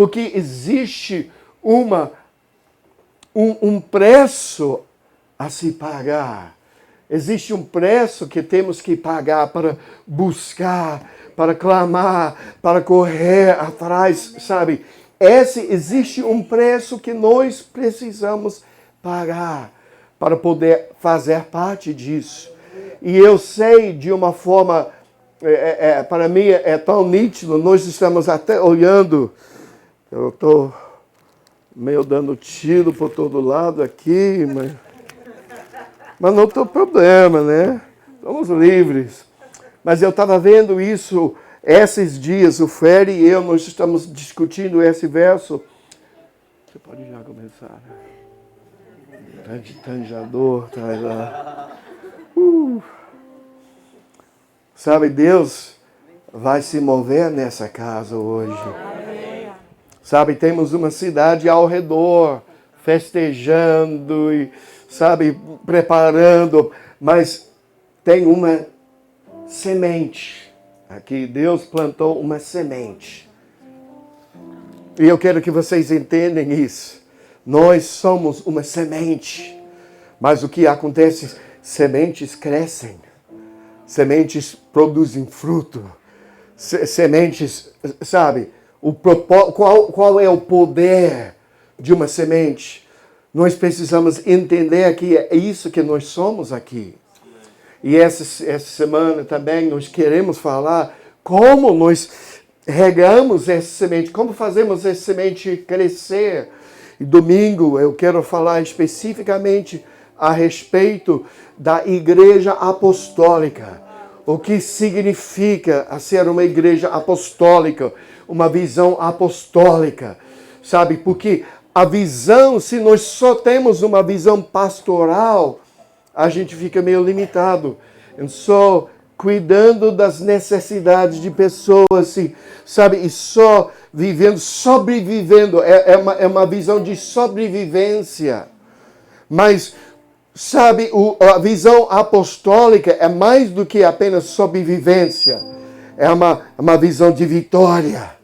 Porque existe um preço a se pagar. Existe um preço que temos que pagar para buscar, para clamar, para correr atrás, sabe? Existe um preço que nós precisamos pagar para poder fazer parte disso. E eu sei de uma forma, para mim é tão nítido, nós estamos até olhando, eu estou meio dando tiro por todo lado aqui, mas não tem problema, né? Somos livres. Mas eu estava vendo isso esses dias, o Fred e eu, nós estamos discutindo esse verso. Você pode já começar, né? Tanjador, tá lá. Sabe, Deus vai se mover nessa casa hoje. Sabe, temos uma cidade ao redor, festejando e, sabe, preparando, mas tem uma semente. Aqui Deus plantou uma semente. E eu quero que vocês entendam isso. Nós somos uma semente. Mas o que acontece? Sementes crescem. Sementes produzem fruto. Sementes, sabe? Qual é o poder de uma semente? Nós precisamos entender que é isso que nós somos aqui. E essa semana também nós queremos falar como nós regamos essa semente, como fazemos essa semente crescer. E domingo eu quero falar especificamente a respeito da igreja apostólica. O que significa ser uma igreja apostólica, uma visão apostólica, sabe? Porque a visão, se nós só temos uma visão pastoral, a gente fica meio limitado. Só cuidando das necessidades de pessoas, sabe? E só vivendo, sobrevivendo. É uma visão de sobrevivência. Mas, sabe, a visão apostólica é mais do que apenas sobrevivência. É uma visão de vitória.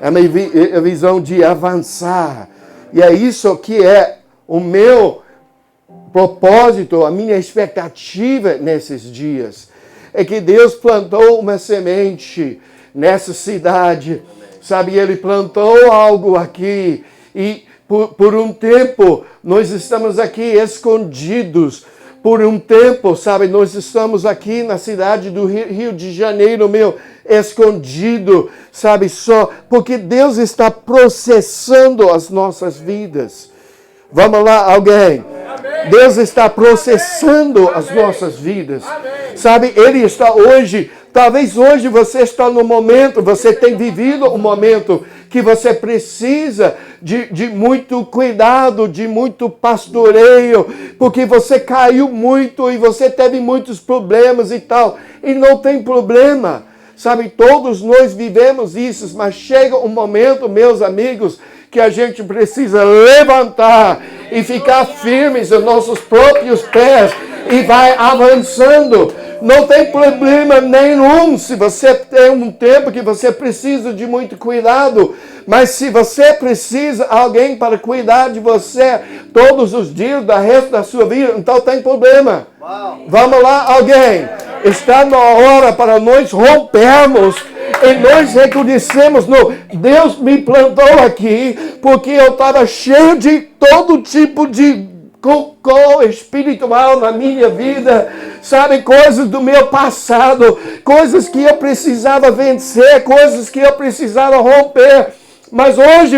É uma visão de avançar. E é isso que é o meu propósito, a minha expectativa nesses dias. É que Deus plantou uma semente nessa cidade. Sabe, Ele plantou algo aqui. E por um tempo, nós estamos aqui escondidos. Por um tempo, sabe, nós estamos aqui na cidade do Rio de Janeiro, escondido, sabe, só porque Deus está processando as nossas vidas. Vamos lá, alguém? Amém. Deus está processando as nossas vidas. Amém. Sabe, Ele está hoje, talvez hoje você está no momento, você tem vivido um momento que você precisa de muito cuidado, de muito pastoreio, porque você caiu muito e você teve muitos problemas e tal. E não tem problema, sabe? Todos nós vivemos isso, mas chega um momento, meus amigos, que a gente precisa levantar e ficar firmes nos nossos próprios pés e vai avançando. Não tem problema nenhum se você tem um tempo que você precisa de muito cuidado, mas se você precisa de alguém para cuidar de você todos os dias do resto da sua vida, então tem problema. Vamos lá, alguém? Está na hora para nós rompermos e nós reconhecemos, Deus me plantou aqui porque eu estava cheio de todo tipo de cocô espiritual na minha vida, sabe, coisas do meu passado, coisas que eu precisava vencer, coisas que eu precisava romper, mas hoje,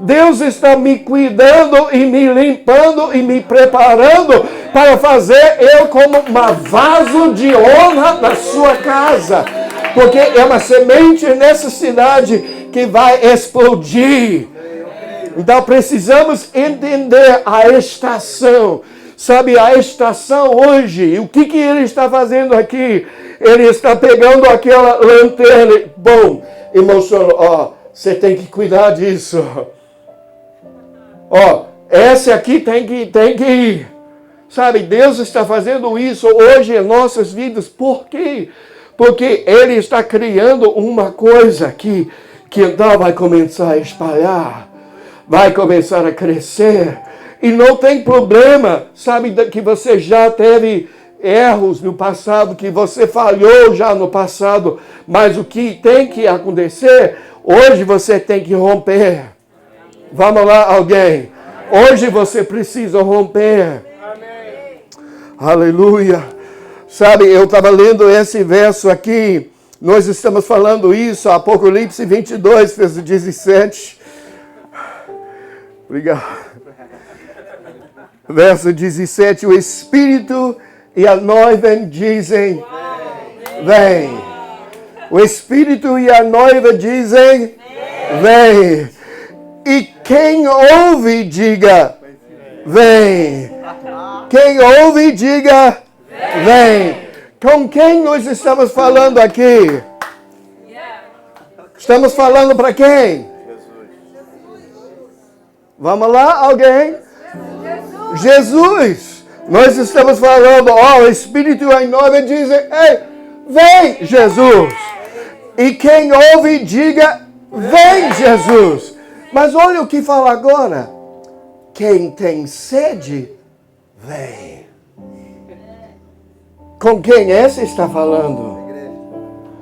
Deus está me cuidando e me limpando e me preparando para fazer eu como um vaso de honra na sua casa, porque é uma semente nessa cidade que vai explodir. Então precisamos entender a estação. Sabe, a estação hoje, o que Ele está fazendo aqui? Ele está pegando aquela lanterna, bom, e mostrando, você tem que cuidar disso. Essa aqui tem que ir. Sabe, Deus está fazendo isso hoje em nossas vidas. Por quê? Porque Ele está criando uma coisa aqui que então vai começar a espalhar, vai começar a crescer. E não tem problema, sabe, que você já teve erros no passado, que você falhou já no passado, mas o que tem que acontecer, hoje você tem que romper. Vamos lá, alguém. Hoje você precisa romper. Amém. Aleluia. Sabe, eu estava lendo esse verso aqui, nós estamos falando isso, Apocalipse 22, verso 17. Obrigado. Verso 17, o Espírito e a noiva dizem, vem. O Espírito e a noiva dizem, vem. E quem ouve, diga, vem. Quem ouve, diga, vem. Com quem nós estamos falando aqui? Estamos falando para quem? Vamos lá, alguém? Jesus. Nós estamos falando, o Espírito e a noiva dizem, ei, vem, Jesus. E quem ouve, diga, vem, Jesus. Mas olha o que fala agora. Quem tem sede, vem. Com quem esse está falando?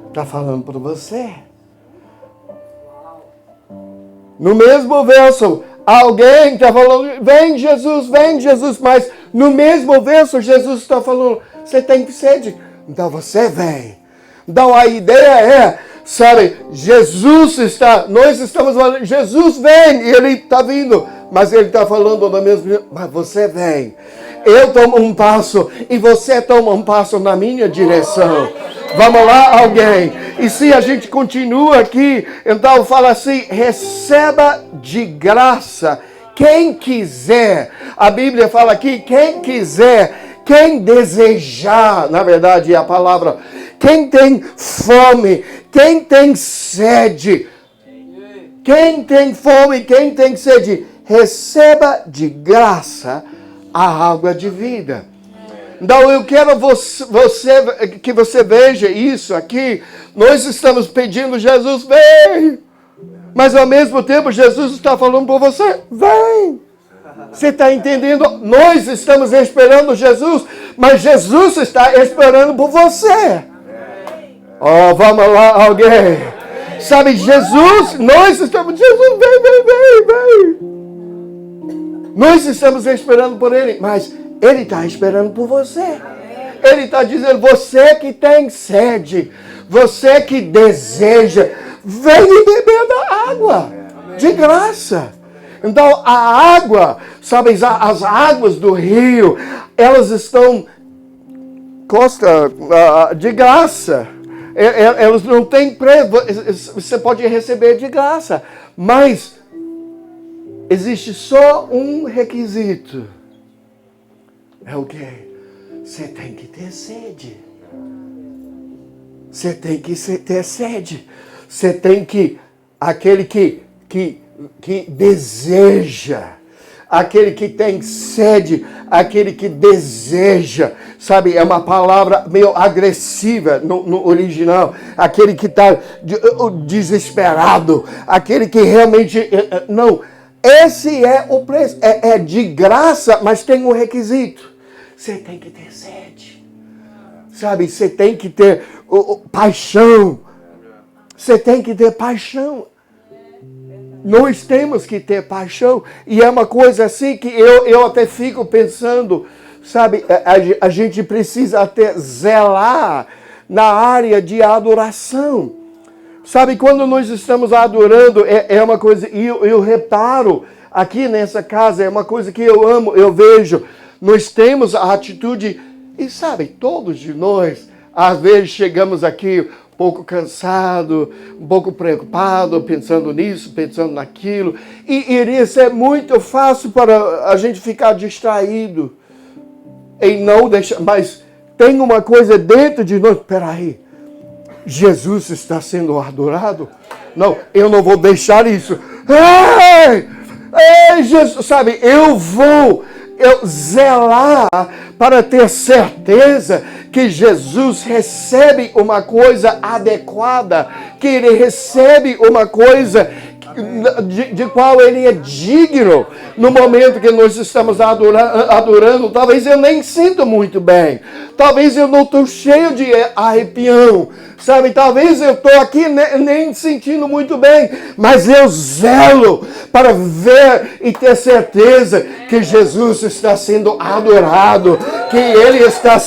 Está falando para você. No mesmo verso, alguém está falando, vem Jesus, mas no mesmo verso, Jesus está falando, você tem sede, então você vem. Então a ideia é, sabe, nós estamos falando, Jesus vem, e ele está vindo, mas ele está falando na mesma, mas você vem. Eu tomo um passo e você toma um passo na minha direção. Vamos lá, alguém. E se a gente continua aqui, então fala assim, receba de graça. Quem quiser, a Bíblia fala aqui, quem quiser, quem desejar, na verdade é a palavra, quem tem fome, quem tem sede, quem tem fome, quem tem sede, receba de graça a água de vida. Então eu quero que você veja isso aqui. Nós estamos pedindo, Jesus, vem. Mas ao mesmo tempo, Jesus está falando por você, vem. Você está entendendo? Nós estamos esperando Jesus, mas Jesus está esperando por você. Oh, vamos lá, alguém. Sabe, Jesus, nós estamos, Jesus, vem. Nós estamos esperando por Ele, mas Ele está esperando por você. Ele está dizendo, você que tem sede, você que deseja, vem e beber da água, de graça. Então, a água, sabe, as águas do rio, elas estão de graça. Elas não têm preço, você pode receber de graça, mas existe só um requisito. É o quê? Você tem que ter sede. Você tem que ter sede. Você tem que, aquele que deseja, aquele que tem sede, aquele que deseja, sabe, é uma palavra meio agressiva no original, aquele que está desesperado, aquele que realmente, não, esse é o preço, é de graça, mas tem um requisito, você tem que ter sede, sabe, você tem que ter paixão, você tem que ter paixão. Nós temos que ter paixão. E é uma coisa assim que eu até fico pensando, sabe, a gente precisa até zelar na área de adoração. Sabe, quando nós estamos adorando, é uma coisa, e eu reparo aqui nessa casa, é uma coisa que eu amo, eu vejo, nós temos a atitude, e sabe, todos de nós, às vezes chegamos aqui um pouco cansado, um pouco preocupado, pensando nisso, pensando naquilo. E iria ser muito fácil para a gente ficar distraído. E não deixar. Mas tem uma coisa dentro de nós. Espera aí. Jesus está sendo adorado? Não, eu não vou deixar isso. Ei, Jesus, sabe, eu zelar para ter certeza que Jesus recebe uma coisa adequada, que ele recebe uma coisa de qual ele é digno. No momento que nós estamos adorando, talvez eu nem sinto muito bem, talvez eu não estou cheio de arrepião, sabe, talvez eu estou aqui nem sentindo muito bem, mas eu zelo para ver e ter certeza que Jesus está sendo adorado, que ele está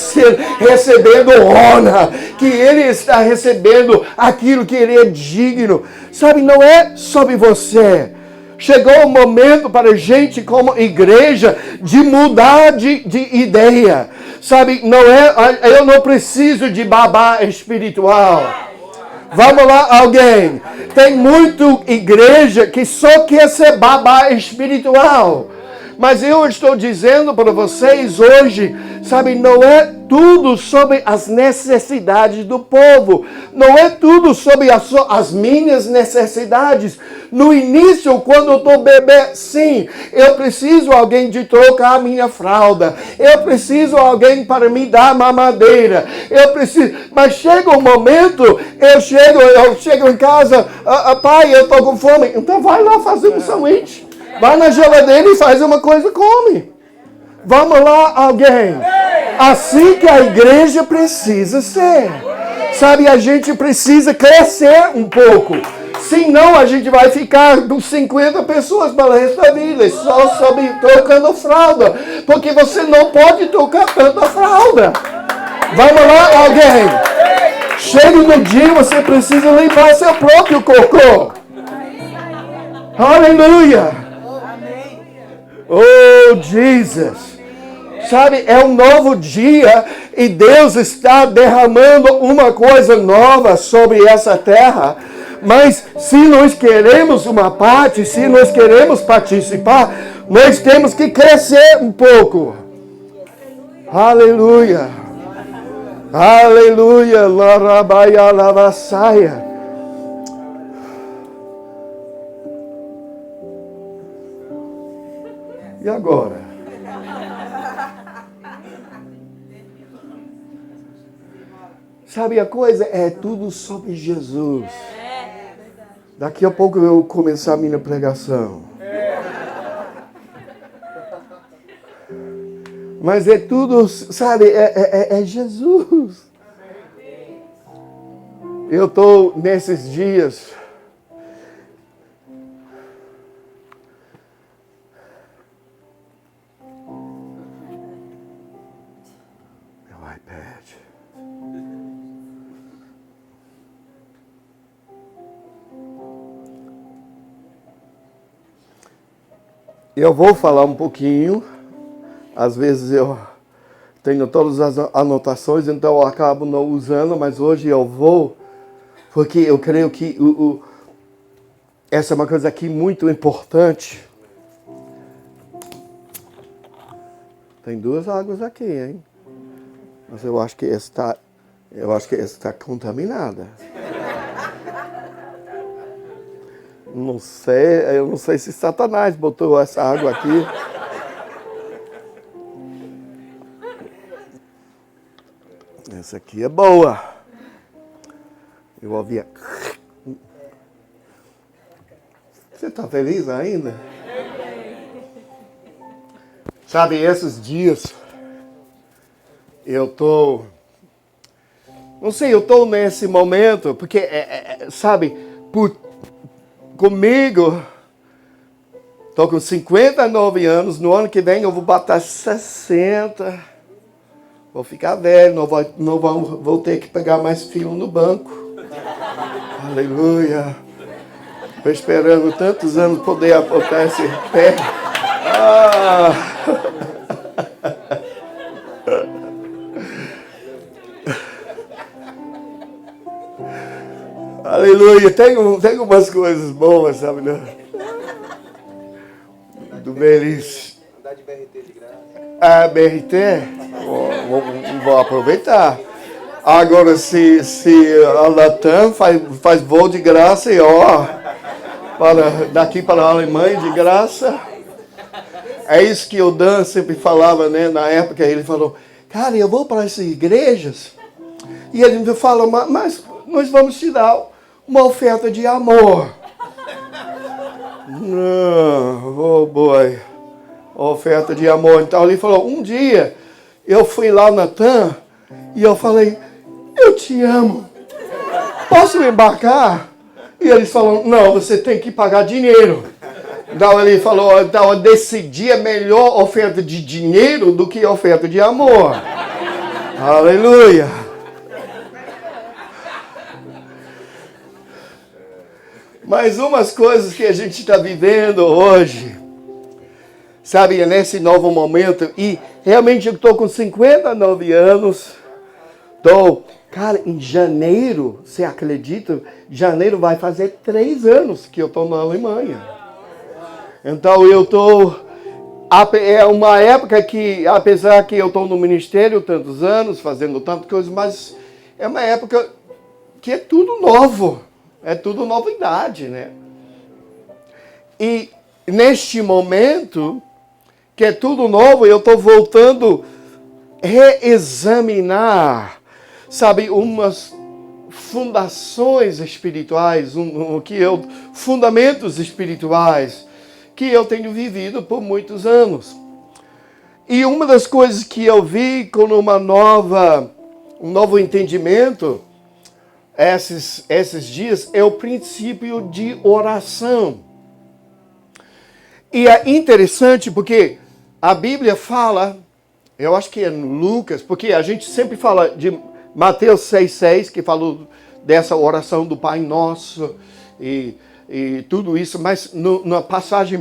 recebendo honra, que ele está recebendo aquilo que ele é digno. Sabe, não é sobre você. Chegou o momento para a gente, como igreja, de mudar de ideia. Sabe, eu não preciso de babá espiritual. Vamos lá, alguém. Tem muito igreja que só quer ser babá espiritual. Mas eu estou dizendo para vocês hoje, sabe, não é tudo sobre as necessidades do povo. Não é tudo sobre as minhas necessidades. No início, quando eu estou bebê, sim, eu preciso de alguém de trocar a minha fralda. Eu preciso de alguém para me dar mamadeira. Eu preciso. Mas chega um momento, eu chego em casa, pai, eu estou com fome. Então vai lá fazer um sanduíche. Vai na geladeira e faz uma coisa e come. Vamos lá, alguém. Assim que a igreja precisa ser. Sabe, a gente precisa crescer um pouco. Senão a gente vai ficar dos 50 pessoas para o resto da vida. Só trocando fralda. Porque você não pode trocar tanta fralda. Vamos lá, alguém. Chega no dia, você precisa limpar seu próprio cocô. Aleluia. Oh, Jesus. Sabe, é um novo dia e Deus está derramando uma coisa nova sobre essa terra. Mas se nós queremos uma parte, se nós queremos participar, nós temos que crescer um pouco. Aleluia. Aleluia. Larabaia lavassaia. E agora? Sabe, a coisa é tudo sobre Jesus. Daqui a pouco eu vou começar a minha pregação. Mas é tudo, sabe, é Jesus. Eu estou nesses dias... Eu vou falar um pouquinho, às vezes eu tenho todas as anotações, então eu acabo não usando, mas hoje eu vou, porque eu creio que essa é uma coisa aqui muito importante. Tem duas águas aqui, hein? Mas eu acho que essa está contaminada. Eu não sei se Satanás botou essa água aqui. Essa aqui é boa. Eu ouvia. Você está feliz ainda? Sabe, esses dias eu estou... Não sei, eu estou nesse momento, porque, sabe, comigo, estou com 59 anos, no ano que vem eu vou bater 60, vou ficar velho, vou ter que pegar mais filho no banco. Aleluia. Estou esperando tantos anos poder apontar esse pé. Aleluia, tem umas coisas boas, sabe? Né? Do Belis. Andar de BRT de graça. BRT? Vou aproveitar. Agora, se a Latam faz voo de graça e daqui para a Alemanha de graça, é isso que o Dan sempre falava, né? Na época ele falou, cara, eu vou para essas igrejas e ele me fala, mas nós vamos te dar uma oferta de amor. Não, oh boy, oferta de amor. Então ele falou, um dia eu fui lá na TAM e eu falei, eu te amo, posso embarcar? E eles falaram, não, você tem que pagar dinheiro. Então ele falou, então eu decidi a melhor oferta de dinheiro do que a oferta de amor. Aleluia. Mas umas coisas que a gente está vivendo hoje, sabe, nesse novo momento, e realmente eu estou com 59 anos, cara, em janeiro, você acredita? Janeiro vai fazer 3 anos que eu estou na Alemanha. Então eu estou, é uma época que, apesar que eu estou no ministério tantos anos, fazendo tantas coisas, mas é uma época que é tudo novo, é tudo novidade, né? E neste momento, que é tudo novo, eu estou voltando a reexaminar, sabe, umas fundações espirituais, fundamentos espirituais, que eu tenho vivido por muitos anos. E uma das coisas que eu vi com um novo entendimento esses dias é o princípio de oração. E é interessante porque a Bíblia fala, eu acho que é no Lucas, porque a gente sempre fala de Mateus 6,6, que falou dessa oração do Pai Nosso e tudo isso, mas na passagem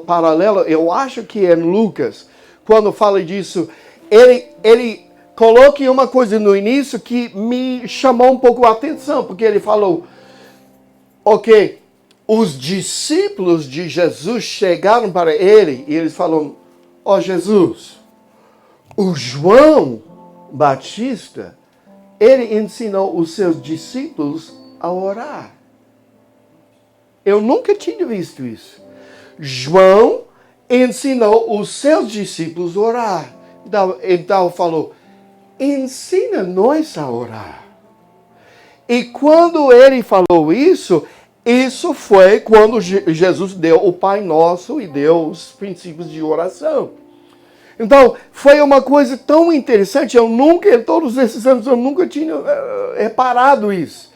paralela, eu acho que é em Lucas, quando fala disso, ele coloca uma coisa no início que me chamou um pouco a atenção, porque ele falou, ok, os discípulos de Jesus chegaram para ele e eles falaram, ó Jesus, o João Batista, ele ensinou os seus discípulos a orar. Eu nunca tinha visto isso. João ensinou os seus discípulos a orar. Então falou, ensina nós a orar. E quando ele falou isso foi quando Jesus deu o Pai Nosso e deu os princípios de oração. Então, foi uma coisa tão interessante, em todos esses anos, eu nunca tinha reparado isso.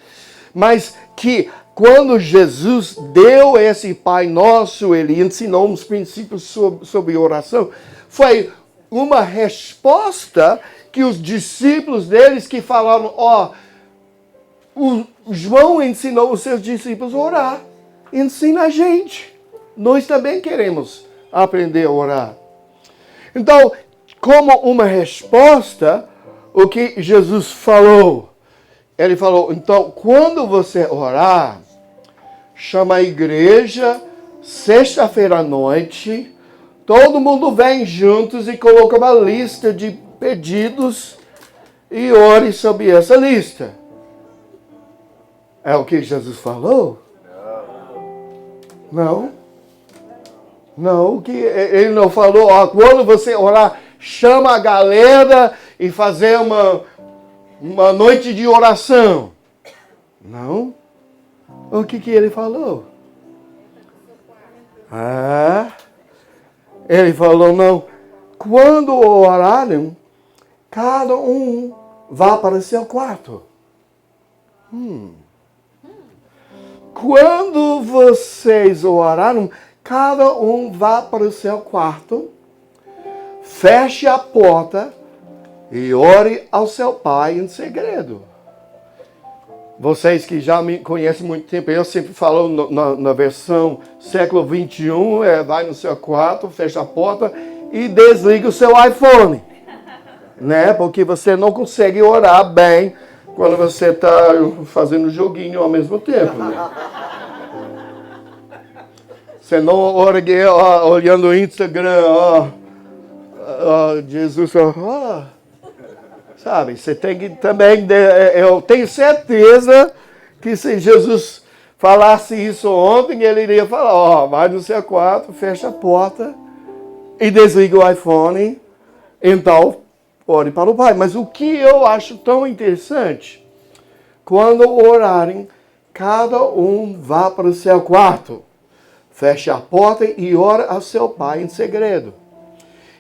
Mas que quando Jesus deu esse Pai Nosso, ele ensinou uns princípios sobre oração, foi uma resposta que os discípulos deles que falaram, o João ensinou os seus discípulos a orar. Ensina a gente. Nós também queremos aprender a orar. Então, como uma resposta, o que Jesus falou? Ele falou, então, quando você orar, chama a igreja, sexta-feira à noite, todo mundo vem juntos e coloca uma lista de pedidos e ore sobre essa lista. É o que Jesus falou? Não. Não, que ele não falou, quando você orar, chama a galera e fazer uma noite de oração. Não. O que ele falou? Ele falou, não. Quando orarem, cada um vá para o seu quarto. Quando vocês oraram, cada um vá para o seu quarto, feche a porta e ore ao seu pai em segredo. Vocês que já me conhecem há muito tempo, eu sempre falo na versão século 21, vai no seu quarto, fecha a porta e desliga o seu iPhone. Né? Porque você não consegue orar bem quando você está fazendo joguinho ao mesmo tempo. Né? Você não ora olhando o Instagram, Jesus, sabe? Você tem que também, eu tenho certeza que se Jesus falasse isso ontem, ele iria falar, vai no seu quarto, fecha a porta e desliga o iPhone, então ore para o Pai. Mas o que eu acho tão interessante, quando orarem, cada um vá para o seu quarto, feche a porta e ora ao seu Pai em segredo.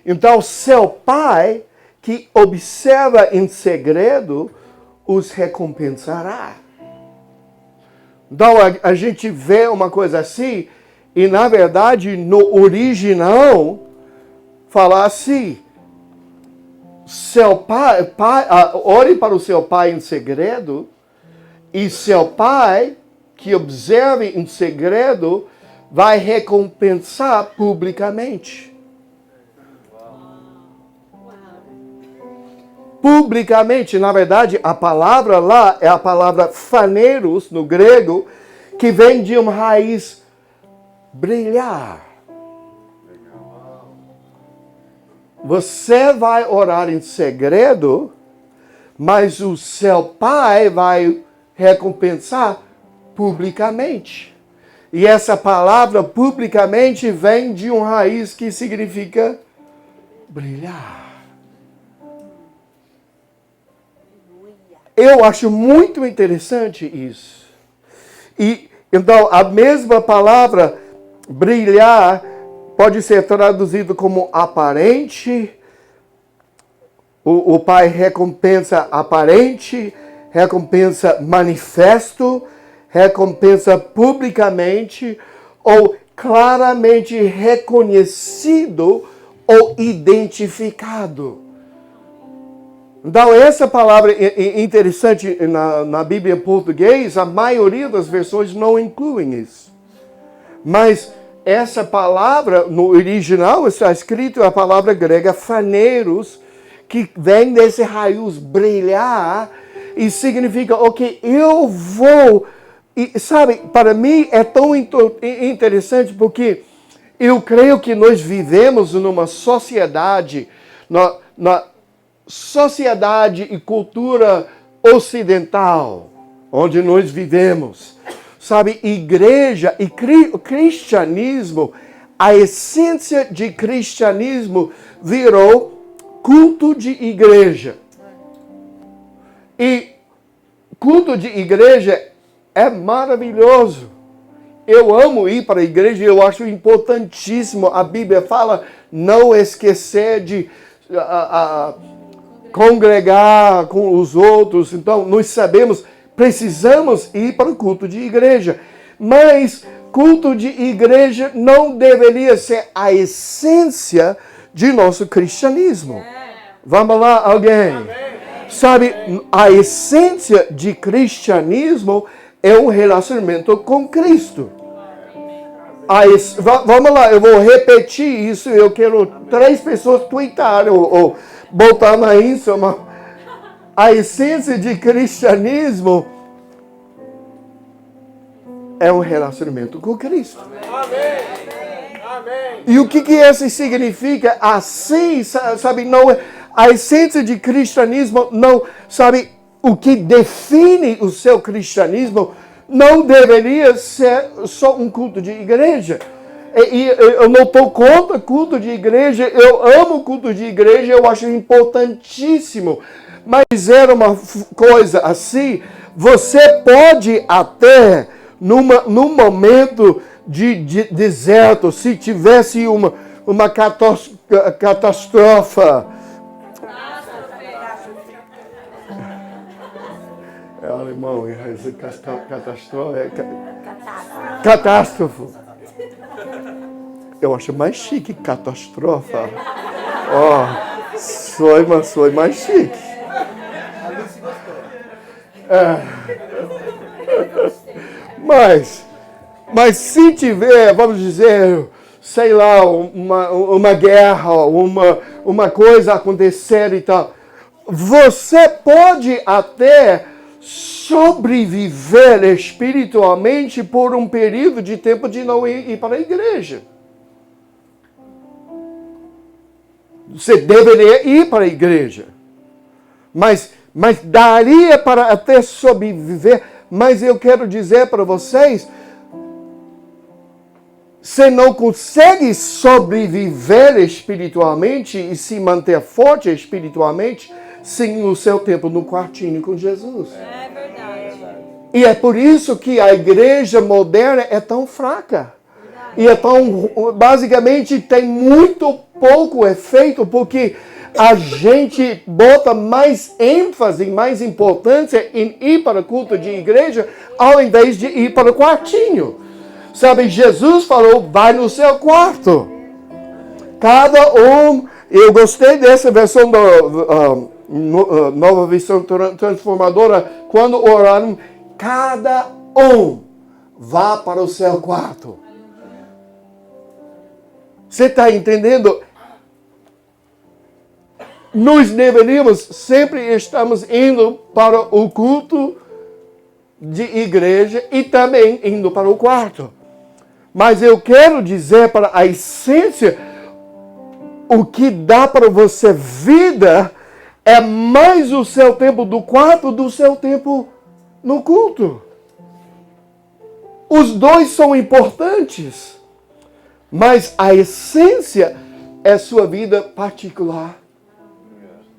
Então, seu Pai, que observa em segredo, os recompensará. Então, a gente vê uma coisa assim, e na verdade, no original, fala assim, seu pai, ore para o seu pai em segredo, e seu pai, que observe em segredo, vai recompensar publicamente. Publicamente, na verdade, a palavra lá é a palavra phaneros, no grego, que vem de uma raiz brilhar. Você vai orar em segredo, mas o seu pai vai recompensar publicamente. E essa palavra publicamente vem de uma raiz que significa brilhar. Eu acho muito interessante isso. E então a mesma palavra brilhar pode ser traduzido como aparente. O Pai recompensa aparente, recompensa manifesto, recompensa publicamente ou claramente reconhecido ou identificado. Então, essa palavra é interessante na Bíblia em português, a maioria das versões não incluem isso. Mas essa palavra, no original, está escrito a palavra grega phaneros, que vem desse raiz brilhar, e significa, ok, eu vou... E, sabe, para mim é tão interessante porque eu creio que nós vivemos numa sociedade, na sociedade e cultura ocidental, onde nós vivemos. Sabe, igreja e cristianismo, a essência de cristianismo virou culto de igreja. E culto de igreja é maravilhoso. Eu amo ir para a igreja, eu acho importantíssimo. A Bíblia fala não esquecer de congregar com os outros. Então, nós sabemos, precisamos ir para o culto de igreja. Mas culto de igreja não deveria ser a essência de nosso cristianismo. Vamos lá, alguém? Sabe, a essência de cristianismo é um relacionamento com Cristo. Vamos lá, eu vou repetir isso. Eu quero 3 pessoas tweetarem ou botar na Insta. A essência de cristianismo é um relacionamento com Cristo. Amém. E o que isso significa? Assim, sabe, não é... A essência de cristianismo não, sabe, o que define o seu cristianismo não deveria ser só um culto de igreja. E eu não estou contra culto de igreja, eu amo culto de igreja, eu acho importantíssimo. Mas era uma coisa assim, você pode até, num momento de deserto, se tivesse uma catástrofe, é alemão, catástrofe. Eu acho mais chique catástrofe. Soy mais chique. Mas se tiver, vamos dizer, sei lá, uma guerra, uma coisa acontecer e tal, você pode até sobreviver espiritualmente por um período de tempo de não ir para a igreja. Você deveria ir para a igreja. Mas daria para até sobreviver. Mas eu quero dizer para vocês, você não consegue sobreviver espiritualmente e se manter forte espiritualmente sem o seu tempo no quartinho com Jesus. É verdade. E é por isso que a igreja moderna é tão fraca. E é tão, basicamente, tem muito pouco efeito, porque a gente bota mais ênfase, mais importância em ir para o culto de igreja, ao invés de ir para o quartinho. Sabe, Jesus falou, vai no seu quarto. Cada um, eu gostei dessa versão da Nova Versão Transformadora, quando oraram, cada um vá para o seu quarto. Você está entendendo? Nós deveríamos sempre estamos indo para o culto de igreja e também indo para o quarto. Mas eu quero dizer para a essência, o que dá para você vida é mais o seu tempo do quarto do seu tempo no culto. Os dois são importantes, mas a essência é sua vida particular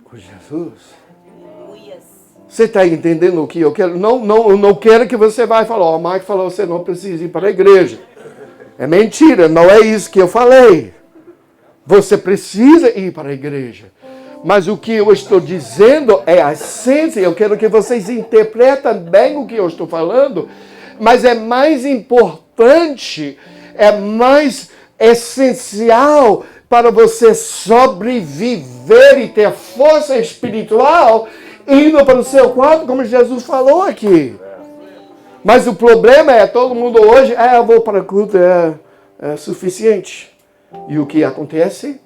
com Jesus. Você está entendendo o que eu quero? Não quero que você vai falar, o Mike falou, você não precisa ir para a igreja. É mentira, não é isso que eu falei. Você precisa ir para a igreja. Mas o que eu estou dizendo é a essência. Eu quero que vocês interpretem bem o que eu estou falando. Mas é mais importante, é mais essencial para você sobreviver e ter força espiritual indo para o seu quarto, como Jesus falou aqui. Mas o problema é, todo mundo hoje, eu vou para o culto, é suficiente. E o que acontece?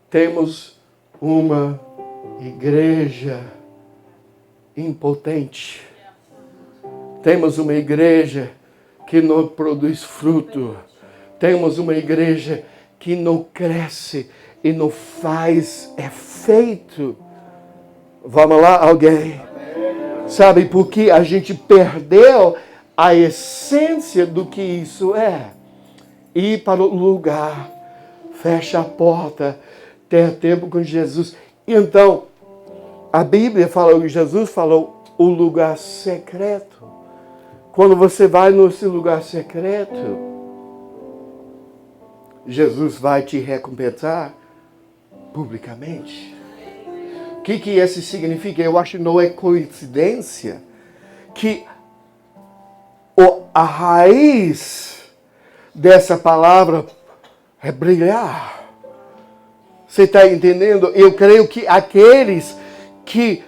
Temos uma igreja impotente. Temos uma igreja que não produz fruto. Temos uma igreja que não cresce e não faz efeito. Vamos lá, alguém? Sabe, porque a gente perdeu a essência do que isso é. Ir para o lugar, fecha a porta, ter tempo com Jesus. Então, a Bíblia fala, Jesus falou, o lugar secreto. Quando você vai nesse lugar secreto, Jesus vai te recompensar publicamente. O que isso significa? Eu acho que não é coincidência que a raiz dessa palavra é brilhar. Você está entendendo? Eu creio que aqueles que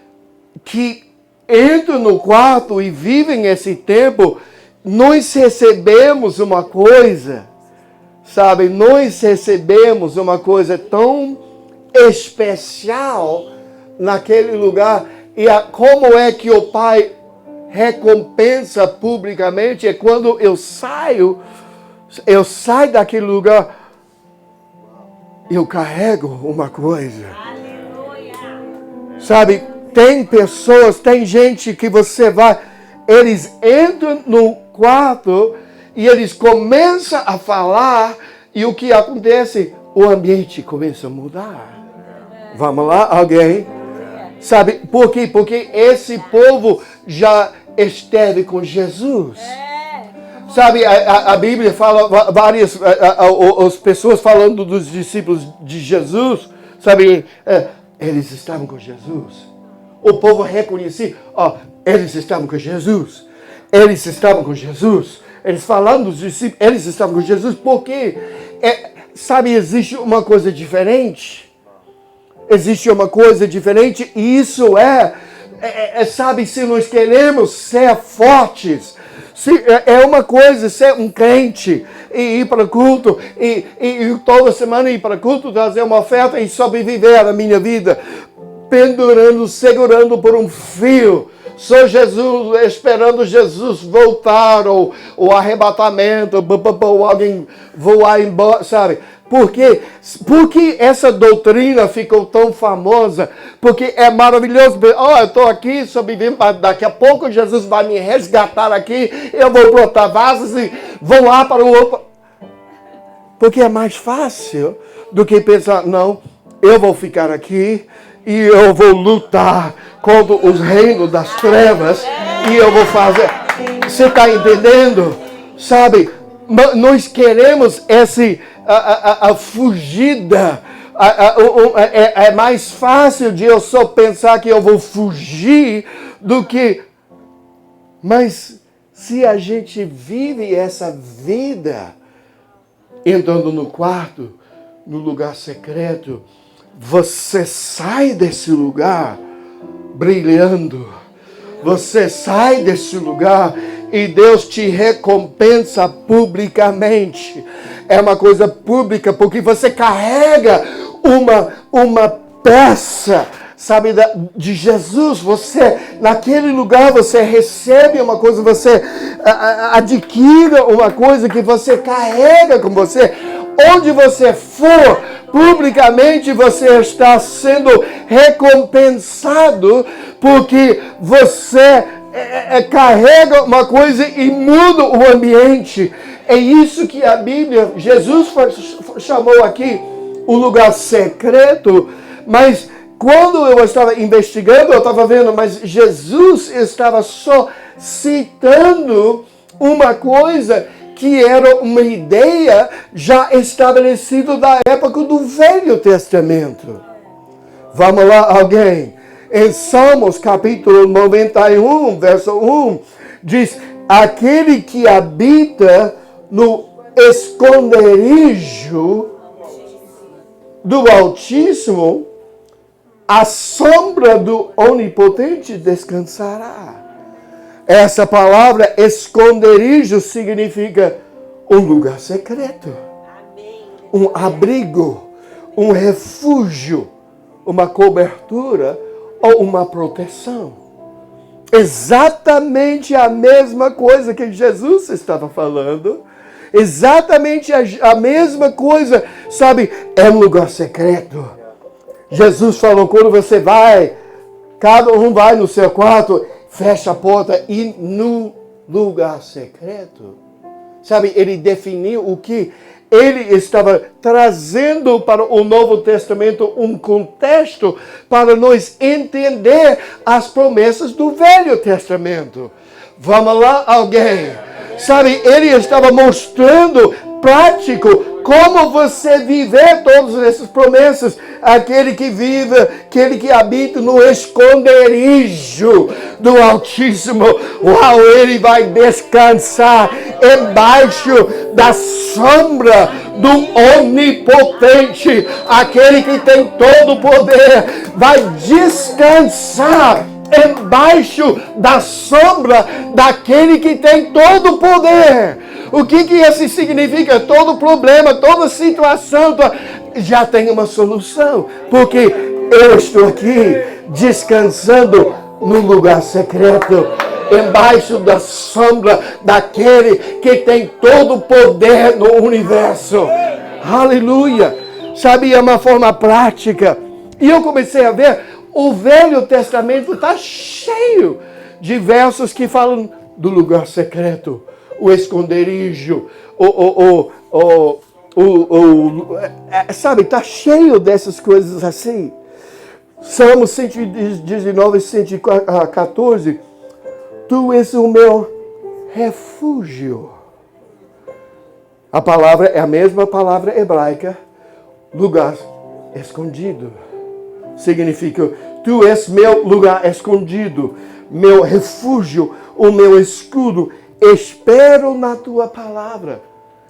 entram no quarto e vivem esse tempo, nós recebemos uma coisa, sabe? Nós recebemos uma coisa tão especial naquele lugar. E como é que o Pai recompensa publicamente? É quando eu saio daquele lugar, eu carrego uma coisa. Aleluia. Sabe, tem pessoas, tem gente que você vai, eles entram no quarto e eles começam a falar e o que acontece? O ambiente começa a mudar. Vamos lá, alguém? Sabe, por quê? Porque esse povo já esteve com Jesus. Sabe, a Bíblia fala várias as pessoas falando dos discípulos de Jesus, sabe, eles estavam com Jesus. O povo reconhecia, eles estavam com Jesus. Eles estavam com Jesus. Eles falando dos discípulos, eles estavam com Jesus, porque, sabe, existe uma coisa diferente. Existe uma coisa diferente e isso sabe, se nós queremos ser fortes, é uma coisa ser um crente e ir para o culto e toda semana ir para o culto, trazer uma oferta e sobreviver a minha vida pendurando, segurando por um fio. Só Jesus, esperando Jesus voltar ou o arrebatamento, ou alguém voar embora, sabe? Por quê? Porque essa doutrina ficou tão famosa, porque é maravilhoso. Eu estou aqui sobrevivendo, daqui a pouco Jesus vai me resgatar aqui, eu vou brotar vasos e vou lá para o outro. Porque é mais fácil do que pensar, não, eu vou ficar aqui e eu vou lutar contra os reinos das trevas e eu vou fazer. Você está entendendo? Sabe, nós queremos a fugida. É mais fácil de eu só pensar que eu vou fugir do que... Mas se a gente vive essa vida entrando no quarto, no lugar secreto, você sai desse lugar brilhando. Você sai desse lugar e Deus te recompensa publicamente. É uma coisa pública porque você carrega uma peça, sabe, de Jesus. Você, naquele lugar, você recebe uma coisa, você adquire uma coisa que você carrega com você. Onde você for, publicamente você está sendo recompensado porque você carrega uma coisa e muda o ambiente. É isso que a Bíblia, Jesus chamou aqui o lugar secreto, mas quando eu estava investigando, eu estava vendo, mas Jesus estava só citando uma coisa que era uma ideia já estabelecida da época do Velho Testamento. Vamos lá, alguém? Em Salmos, capítulo 91, verso 1, diz: aquele que habita no esconderijo do Altíssimo, a sombra do Onipotente descansará. Essa palavra esconderijo significa um lugar secreto, um abrigo, um refúgio, uma cobertura ou uma proteção. Exatamente a mesma coisa que Jesus estava falando. Exatamente a mesma coisa, sabe? É um lugar secreto. Jesus falou, quando você vai, cada um vai no seu quarto, fecha a porta e no lugar secreto. Sabe, ele definiu o que ele estava trazendo para o Novo Testamento, um contexto para nós entender as promessas do Velho Testamento. Vamos lá, alguém? Sabe, ele estava mostrando prático como você viver todas essas promessas. Aquele que vive, aquele que habita no esconderijo do Altíssimo, uau, ele vai descansar embaixo da sombra do Onipotente. Aquele que tem todo o poder vai descansar embaixo da sombra daquele que tem todo o poder. O que isso significa? Todo problema, toda situação já tem uma solução. Porque eu estou aqui descansando no lugar secreto, embaixo da sombra daquele que tem todo o poder no universo. Aleluia! Sabe, é uma forma prática. E eu comecei a ver, o Velho Testamento está cheio de versos que falam do lugar secreto, o esconderijo, sabe, está cheio dessas coisas assim. Salmos 119, 114, tu és o meu refúgio. A palavra é a mesma palavra hebraica, lugar escondido. Significa, tu és meu lugar escondido, meu refúgio, o meu escudo. Espero na tua palavra.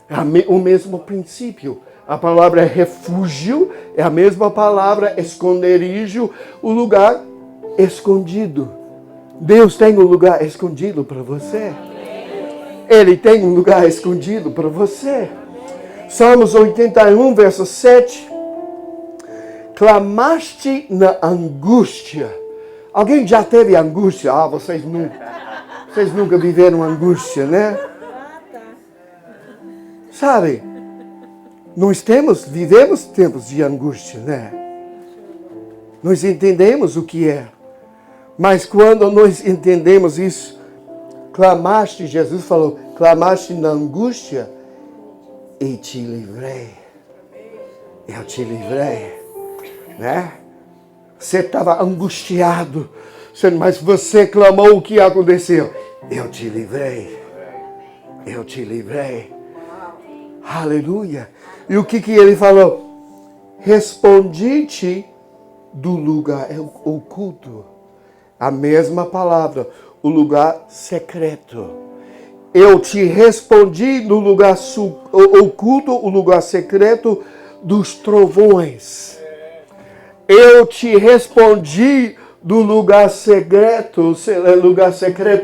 É o mesmo princípio. A palavra refúgio é a mesma palavra esconderijo, o lugar escondido. Deus tem um lugar escondido para você. Ele tem um lugar escondido para você. Salmos 81, verso 7. Clamaste na angústia. Alguém já teve angústia? Ah, vocês nunca viveram angústia, né? Sabe, nós vivemos tempos de angústia, né? Nós entendemos o que é. Mas quando nós entendemos isso, clamaste, Jesus falou, clamaste na angústia, e te livrei. Eu te livrei, né? Você estava angustiado, mas você clamou, o que aconteceu? Eu te livrei. Eu te livrei. Aleluia. E o que ele falou? Respondi-te do lugar oculto. A mesma palavra, o lugar secreto. Eu te respondi no lugar oculto, o lugar secreto dos trovões. Eu te respondi do lugar secreto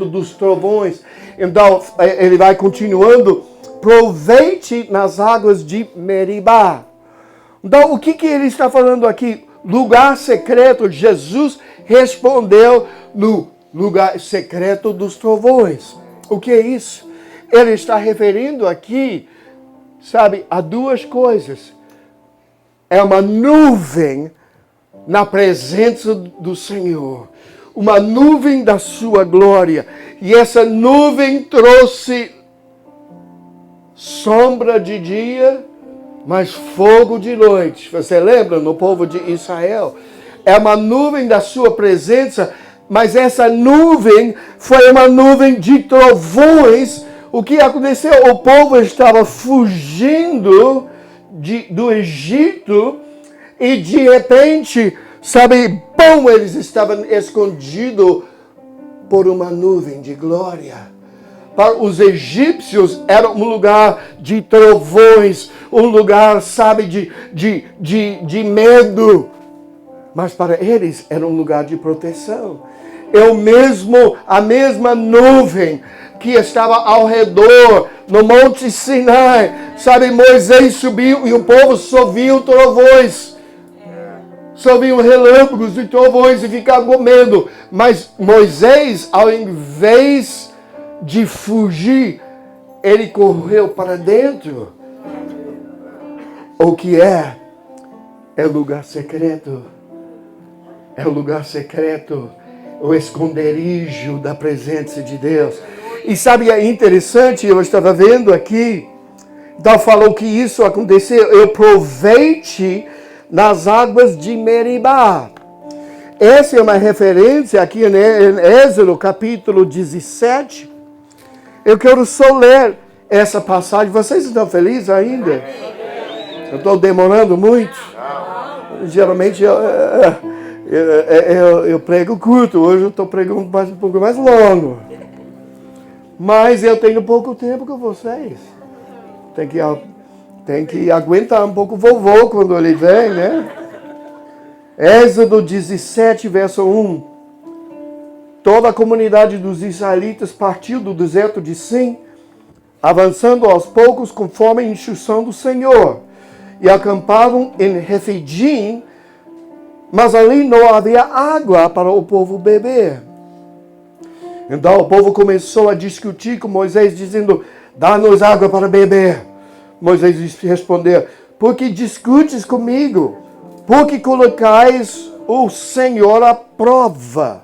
dos trovões. Então, ele vai continuando. Provei-te nas águas de Meribá. Então, o que ele está falando aqui? Lugar secreto. Jesus respondeu no lugar secreto dos trovões. O que é isso? Ele está referindo aqui, sabe, a duas coisas. É uma nuvem na presença do Senhor. Uma nuvem da sua glória. E essa nuvem trouxe sombra de dia, mas fogo de noite. Você lembra no povo de Israel? É uma nuvem da sua presença, mas essa nuvem foi uma nuvem de trovões. O que aconteceu? O povo estava fugindo do Egito e de repente, sabe, bom, eles estavam escondidos por uma nuvem de glória. Para os egípcios era um lugar de trovões, um lugar, sabe, de medo. Mas para eles era um lugar de proteção. A mesma nuvem que estava ao redor no Monte Sinai. Sabe, Moisés subiu e o povo só viu trovões. Só viam relâmpagos e trovões e ficavam com medo. Mas Moisés, ao invés de fugir, ele correu para dentro. O que é lugar secreto. É o lugar secreto, o esconderijo da presença de Deus. E sabe, é interessante, eu estava vendo aqui, então falou que isso aconteceu. Eu provei-te nas águas de Meribá. Essa é uma referência aqui em Êxodo, capítulo 17. Eu quero só ler essa passagem. Vocês estão felizes ainda? Eu estou demorando muito? Geralmente eu prego curto. Hoje eu estou pregando um pouco mais longo. Mas eu tenho pouco tempo com vocês. Tem que aguentar um pouco o vovô quando ele vem, né? Êxodo 17, verso 1. Toda a comunidade dos israelitas partiu do deserto de Sim, avançando aos poucos conforme a instrução do Senhor. E acamparam em Refidim, mas ali não havia água para o povo beber. Então o povo começou a discutir com Moisés, dizendo, dá-nos água para beber. Moisés respondeu, por que discutes comigo? Por que colocais o Senhor à prova?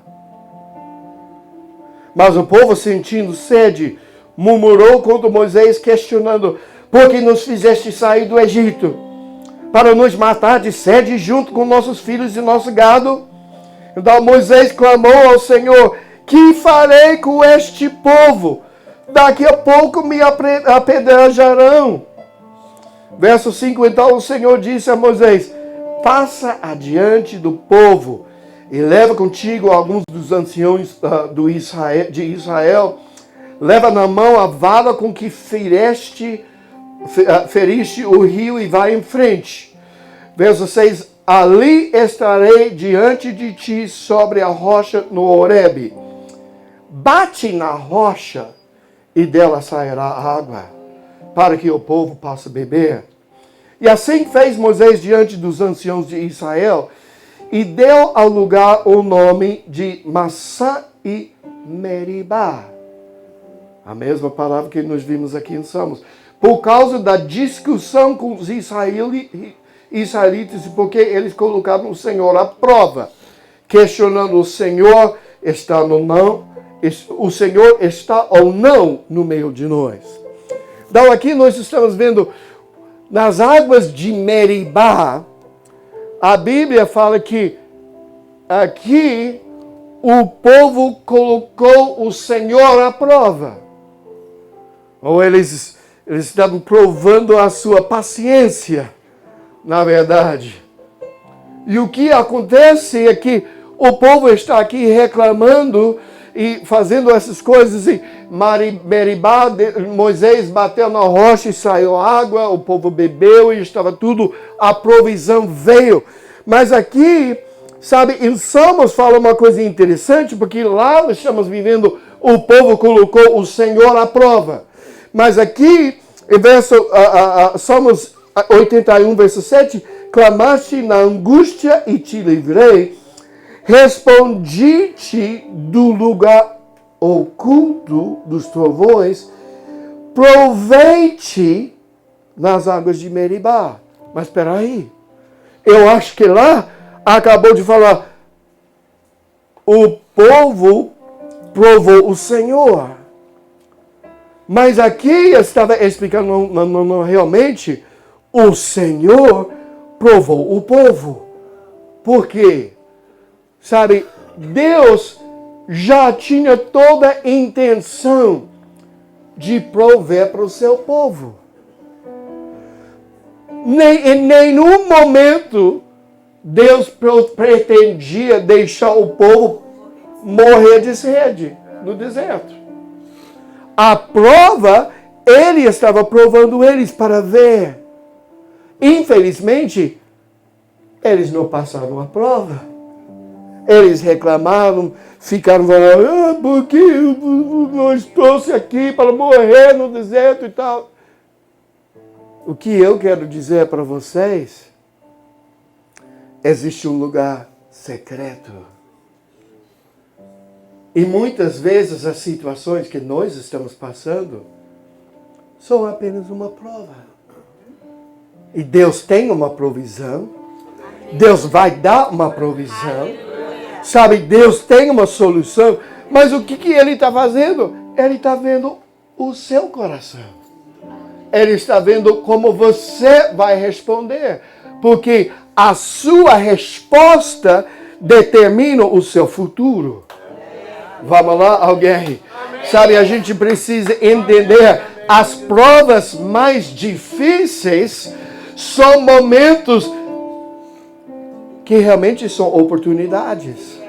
Mas o povo, sentindo sede, murmurou contra Moisés, questionando, por que nos fizeste sair do Egito? Para nos matar de sede junto com nossos filhos e nosso gado? Então Moisés clamou ao Senhor, que farei com este povo? Daqui a pouco me apedrejarão. Verso 5, então o Senhor disse a Moisés, passa adiante do povo e leva contigo alguns dos anciões de Israel. Leva na mão a vara com que feriste o rio e vai em frente. Verso 6, ali estarei diante de ti sobre a rocha no Horebe. Bate na rocha e dela sairá água, para que o povo possa beber. E assim fez Moisés diante dos anciãos de Israel, e deu ao lugar o nome de Massá e Meribá. A mesma palavra que nós vimos aqui em Salmos. Por causa da discussão com os israelitas, porque eles colocaram o Senhor à prova, questionando o Senhor está o Senhor está ou não no meio de nós. Então aqui nós estamos vendo nas águas de Meribá, a Bíblia fala que aqui o povo colocou o Senhor à prova. Ou eles estavam provando a sua paciência, na verdade. E o que acontece é que o povo está aqui reclamando e fazendo essas coisas. E Meribá, Moisés bateu na rocha e saiu água, o povo bebeu e estava tudo, a provisão veio. Mas aqui, sabe, em Salmos fala uma coisa interessante, porque lá nós estamos vivendo, o povo colocou o Senhor à prova. Mas aqui, em Salmos 81, verso 7, clamaste na angústia e te livrei, respondi-te do lugar oculto dos trovões, provei-te nas águas de Meribá. Mas espera aí, eu acho que lá acabou de falar, o povo provou o Senhor. Mas aqui estava explicando, não, realmente, o Senhor provou o povo. Por quê? Sabe, Deus já tinha toda a intenção de prover para o seu povo. Em nenhum momento Deus pretendia deixar o povo morrer de sede no deserto. A prova, ele estava provando eles para ver. Infelizmente, eles não passaram a prova. Eles reclamavam, ficaram falando, porque nós trouxe aqui para morrer no deserto e tal. O que eu quero dizer para vocês, existe um lugar secreto. E muitas vezes as situações que nós estamos passando são apenas uma prova. E Deus tem uma provisão. Deus vai dar uma provisão. Sabe, Deus tem uma solução. Mas o que Ele está fazendo? Ele está vendo o seu coração. Ele está vendo como você vai responder. Porque a sua resposta determina o seu futuro. Vamos lá, alguém? Sabe, a gente precisa entender, as provas mais difíceis são momentos que realmente são oportunidades.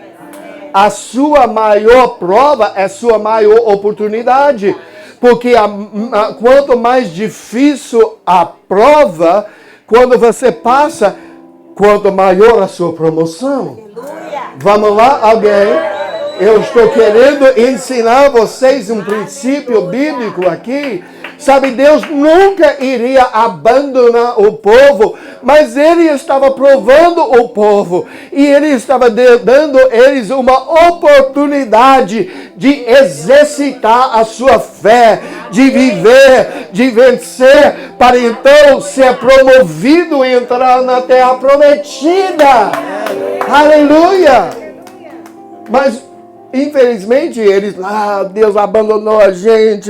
A sua maior prova é a sua maior oportunidade. Porque quanto mais difícil a prova, quando você passa, quanto maior a sua promoção. Vamos lá, alguém? Eu estou querendo ensinar vocês um princípio bíblico aqui. Sabe, Deus nunca iria abandonar o povo, mas Ele estava provando o povo. E Ele estava dando a eles uma oportunidade de exercitar a sua fé, de viver, de vencer, para então ser promovido e entrar na terra prometida. Aleluia! Mas infelizmente, eles, Deus abandonou a gente,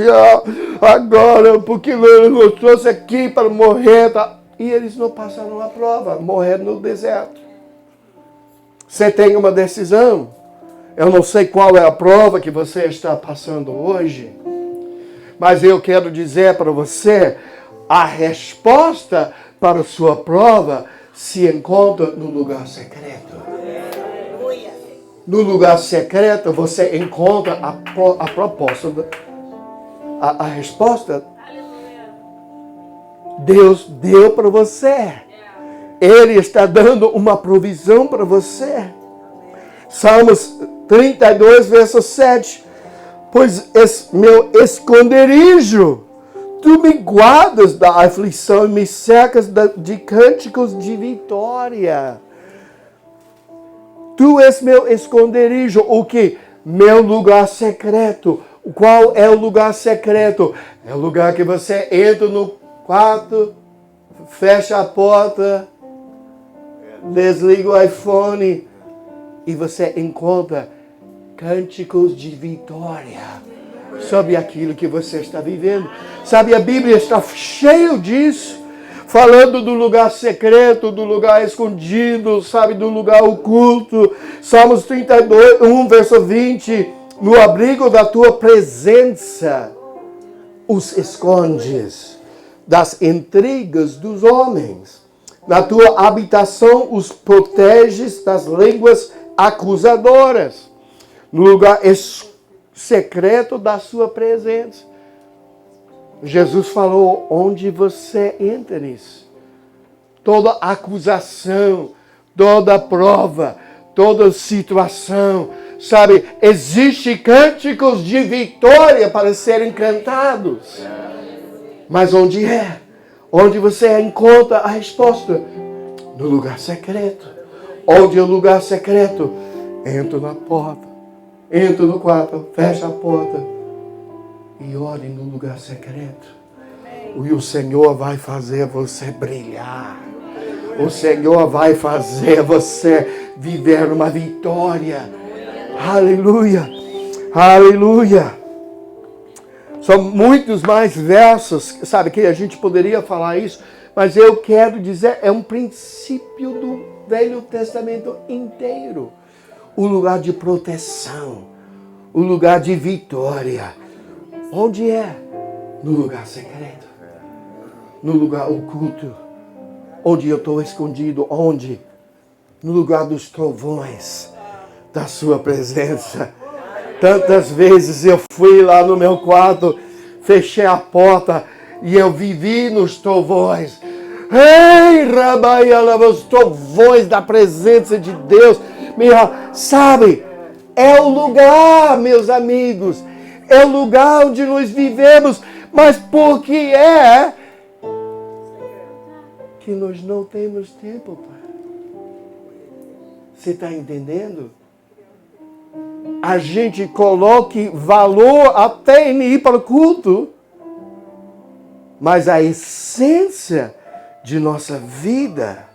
agora, porque nos trouxe aqui para morrer. Tá? E eles não passaram a prova, morreram no deserto. Você tem uma decisão. Eu não sei qual é a prova que você está passando hoje, mas eu quero dizer para você, a resposta para a sua prova se encontra no lugar secreto. No lugar secreto você encontra a proposta, a resposta. Deus deu para você. Ele está dando uma provisão para você. Salmos 32, verso 7. Pois meu esconderijo, tu me guardas da aflição e me cercas de cânticos de vitória. Tu és meu esconderijo, o que? Meu lugar secreto. Qual é o lugar secreto? É o lugar que você entra no quarto, fecha a porta, desliga o iPhone e você encontra cânticos de vitória sobre aquilo que você está vivendo. Sabe, a Bíblia está cheia disso. falando do lugar secreto, do lugar escondido, sabe, do lugar oculto. Salmos 32, 1, verso 20. No abrigo da tua presença os escondes das intrigas dos homens. Na tua habitação os proteges das línguas acusadoras. No lugar secreto da sua presença. Jesus falou, onde você entra nisso. Toda acusação, toda prova, toda situação, sabe, existe cânticos de vitória para serem cantados. Mas onde é? Onde você encontra a resposta? No lugar secreto. Onde é o lugar secreto? Entra na porta. Entra no quarto, fecha a porta. E ore no lugar secreto. E o Senhor vai fazer você brilhar. O Senhor vai fazer você viver uma vitória. Aleluia. Aleluia. São muitos mais versos, sabe, que a gente poderia falar isso. Mas eu quero dizer, é um princípio do Velho Testamento inteiro. O lugar de proteção. O lugar de vitória. Onde é? No lugar secreto. No lugar oculto. Onde eu estou escondido. Onde? No lugar dos trovões da sua presença. Tantas vezes eu fui lá no meu quarto, fechei a porta e eu vivi nos trovões. Ei, Rabaiala, os trovões da presença de Deus. Sabe, é o lugar, meus amigos. É o lugar onde nós vivemos, mas por que é que nós não temos tempo, Pai? Você está entendendo? A gente coloque valor até em ir para o culto, mas a essência de nossa vida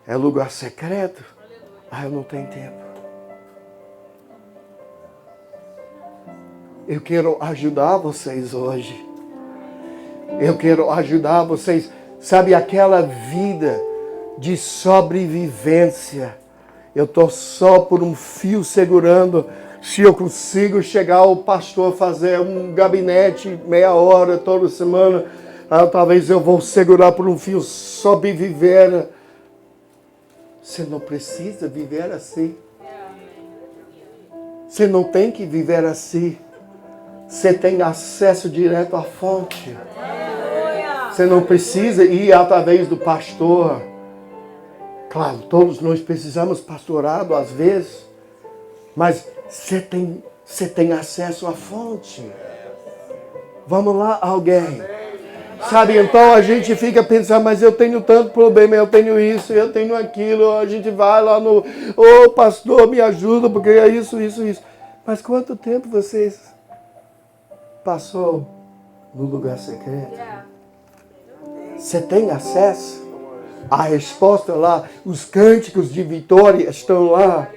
é lugar secreto. Eu não tenho tempo. Eu quero ajudar vocês hoje. Eu quero ajudar vocês. Sabe, aquela vida de sobrevivência. Eu estou só por um fio segurando. Se eu consigo chegar ao pastor fazer um gabinete meia hora toda semana, talvez eu vou segurar por um fio, sobreviver. Você não precisa viver assim. Você não tem que viver assim. Você tem acesso direto à fonte. Você não precisa ir através do pastor. Claro, todos nós precisamos pastorado às vezes. Mas você tem acesso à fonte. Vamos lá, alguém. Sabe, então a gente fica pensando, mas eu tenho tanto problema, eu tenho isso, eu tenho aquilo. A gente vai lá no, pastor, me ajuda, porque é isso. Mas quanto tempo vocês passou no lugar secreto? Você tem acesso? A resposta lá, os cânticos de vitória estão lá.